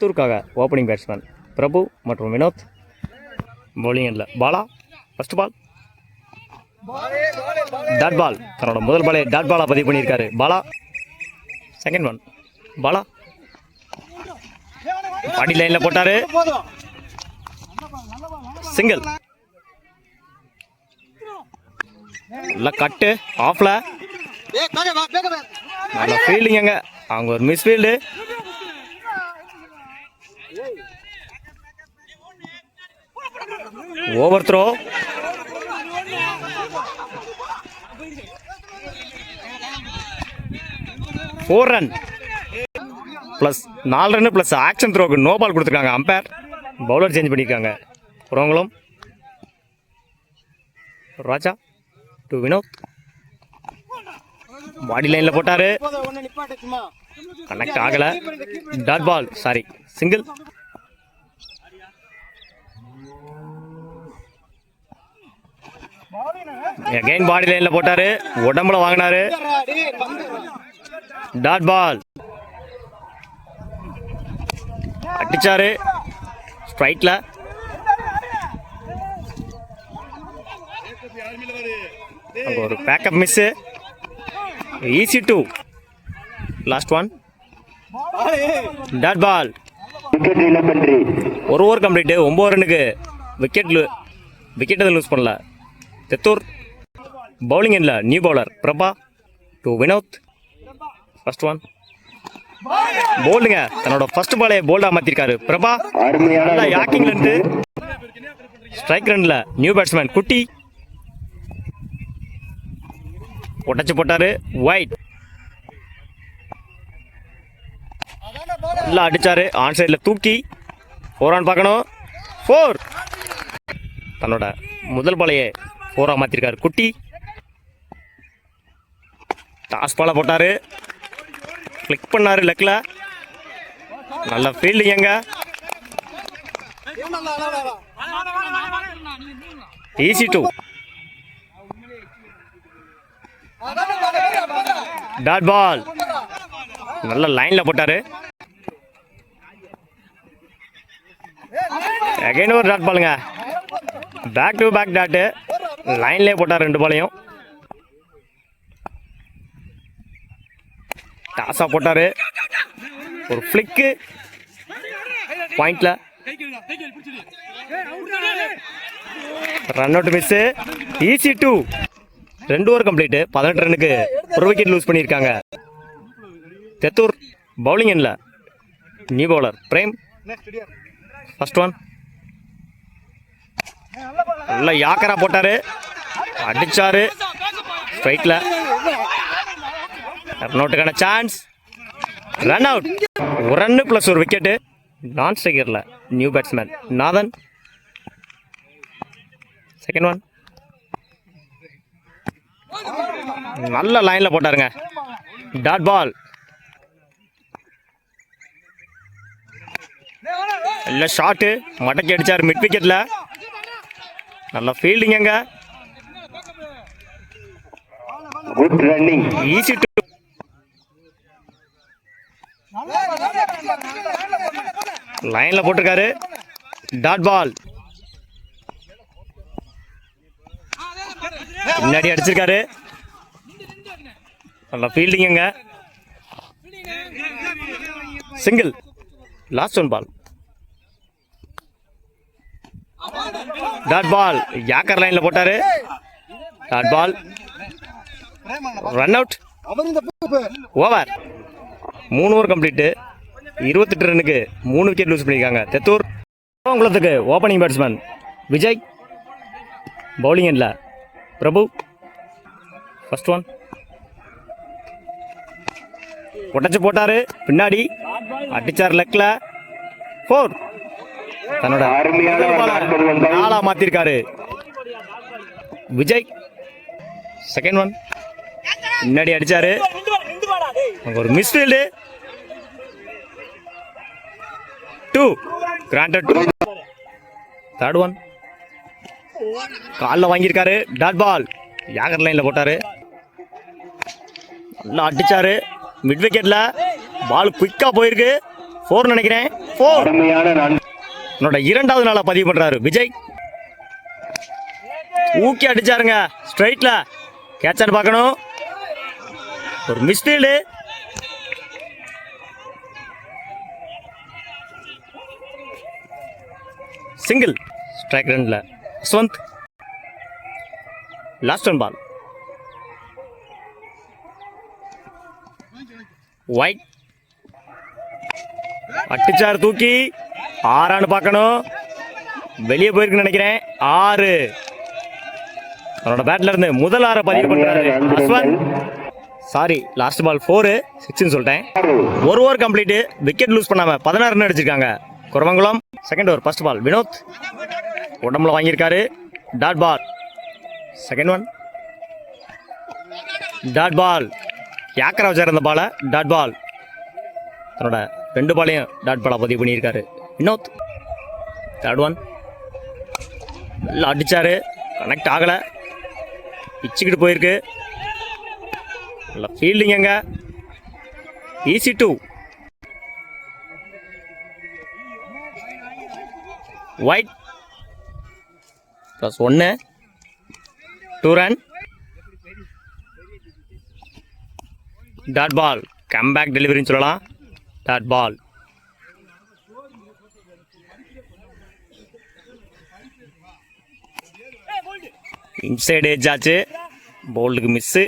தூர்க்காக opening batsman பிரபு மற்றும் Vinoth. Bowling எண்ணில் Bala first ball dot ball. தன்னோட முதல் பாலே டாட் பாலா பதிவு பண்ணியிருக்காரு Bala. Second one Bala body லைனில் போட்டாரு, சிங்கிள். நல்ல கட்டு ஆஃப்ல, நல்ல ஃபீல்டிங். அங்க அவங்க ஒரு misfield. Over throw, four run plus 4 run plus action த்ரோக்கு நோ பால் கொடுத்துருக்காங்க அம்பேர். பவுலர் சேஞ்ச் பண்ணியிருக்காங்க. புறவங்களும் ராஜா டு வினோத். பாடி லைனில் போட்டாரு, கனெக்ட் ஆகலை. Dot ball, sorry single. Again body லைனில் போட்டாரு, உடம்புல வாங்கினாரு. டாட் பால் அடிச்சாரு ஸ்ட்ரைட்ல. அங்க ஒரு backup miss. Easy two. Last one dot ball. ஒரு ஓவர் கம்ப்ளீட். 9 ரன்னுக்கு விக்கெட் லூஸ் பண்ணல தெத்தூர். பவுலிங் எண்ணில் new bowler Prabha to Vinod. First one போல்டுங்க. தன்னோட ஃபர்ஸ்ட் பாலே போல்டா மாத்திருக்காரு பிரபா. யாக்கிங்ல இருந்து ஸ்ட்ரைக் ரன்ல நியூ பேட்ஸ்மேன் குட்டி உடைச்சு போட்டாரு. வைட் நல்லா அடிச்சாரு, ஆன் சைட்ல தூக்கி 4 ரன் பார்க்கணும். 4. தன்னோட முதல் பாலையே 4 மாத்திருக்காரு குட்டி. டாஸ் பால போட்டாரு, கிளிக் பண்ணாரு லெக்ல. நல்ல ஃபீல்டிங். எங்க ஈஸி டூ. டாட் பால் நல்ல லைன்ல போட்டாரு. அகைன் ஒரு டாட் பாலுங்க. Back to back dot. லைன்லேயே போட்டார் 2 பாலையும். டாஸா போட்டாரு, ஒரு ஃபிளிக்கு பாயிண்ட்ல. Run out miss. Easy two. 2 over complete. 18 ரன்னுக்கு ஒரு விக்கெட் லூஸ் பண்ணியிருக்காங்க தெத்தூர். பவுலிங் எண்ணில் new bowler Prem. First one நல்லா யாக்கரா போட்டாரு, அடிச்சாரு ஸ்ட்ரைட்ல. ரன் அவுட்டுக்கான chance. Run out. 1 run plus ஒரு விக்கெட்டு. நான் ஸ்ட்ரைக்கரில் new batsman Nathan. Second one நல்ல லைனில் போட்டாருங்க. Dot ball. நல்ல ஷாட்டு, மடக்கி அடிச்சார் மிட் விக்கெட்ல. நல்ல ஃபீல்டிங். எங்க குட் ரன்னிங். Easy two. லைன்ல போட்டிருக்காரு. Dot ball. முன்னாடி அடிச்சிருக்காரு. நல்ல ஃபீல்டிங். எங்க single. Last one ball. Dot ball. Yorker லைன்ல போட்டாரு. Dot ball. Run out. Over. 3 over complete. 28 ரன்னுக்கு 3 விக்கெட் லூஸ் பண்ணியிருக்காங்க தெத்தூர். குளத்துக்கு ஓப்பனிங் பேட்ஸ்மேன் விஜய். பவுலிங் எண்ணில் பிரபு. ஃபர்ஸ்ட் ஒன் உடைச்சு போட்டாரு, பின்னாடி அடிச்சார் லெக்ல. 4. தன்னோட 4 மாத்திருக்காரு விஜய். செகண்ட் ஒன் முன்னாடி அடிச்சாரு, ஒரு miss field. 2 granted 2. Third one காலில் வாங்கியிருக்காரு. டாட் பால். யாகர் லைன்ல போட்டாரு, நல்லா அடிச்சாரு மிட் விக்கெட்ல. பால் குயிக்கா போயிருக்கு. 4 நினைக்கிறேன். 4. என்னோட 2வது நாளா பதிவு பண்றாரு விஜய். ஊக்கி அடிச்சாருங்க ஸ்ட்ரைட்ல. கேட்சான்னு பார்க்கணும். ஒரு மிஸ்டீல்டு. சிங்கிள். ஸ்ட்ரைக் ரன்ல Yashwant. Last one ball. Wide அட்டிச்சார் தூக்கி. 6 பார்க்கணும். வெளியே போயிருக்குன்னு நினைக்கிறேன். 6. அவனோட பேட்ல இருந்து முதல் 6 பதிவு பண்றாரு அஸ்வந்த். சாரி, லாஸ்ட் பால் 4, 6 சொல்லிட்டேன். ஒரு ஓவர் கம்ப்ளீட். விக்கெட் லூஸ் பண்ணாம 16 ரன் அடிச்சிருக்காங்க Kuravankulam. Second over first ball Vinod உடம்புல வாங்கியிருக்காரு. Dot ball. Second one dot ball. யாக்கரா வச்சார் அந்த பாலை. Dot ball. தன்னோட 2 பாலையும் டாட் பாலா பதிவு பண்ணியிருக்காரு வினோத். தேர்ட் ஒன் நல்லா அடிச்சாரு. கனெக்ட் ஆகல. பிச்சுக்கிட்டு போயிருக்கு. நல்ல ஃபீல்டிங் எங்க. Easy 2. Wide +1. 2 run. Dot ball. Comeback டெலிவரின்னு சொல்லலாம். Dot ball. இன்சைடு எட்ஜ் ஆச்சு. போல்டுக்கு மிஸ்ஸு.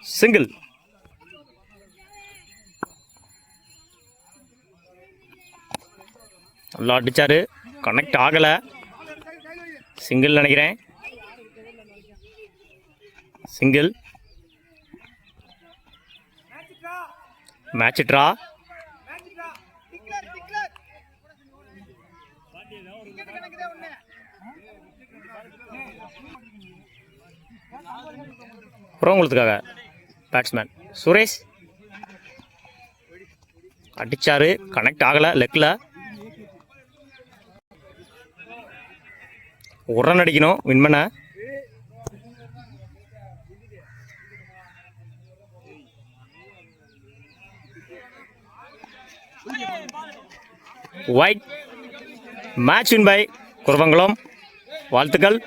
சிங்கிள். நல்லா அடிச்சாரு. கனெக்ட் ஆகல. சிங்கிள் நினைக்கிறேன். சிங்கிள். Match draw. புறவங்களுக்காக பேட்ஸ்மேன் சுரேஷ் அடிச்சாரு. கனெக்ட் ஆகல. லெக்ல ஒரு ரன் அடிக்கணும் வின் பண்ண. Wide. Match win by Kuravankulam. வாழ்த்துக்கள்.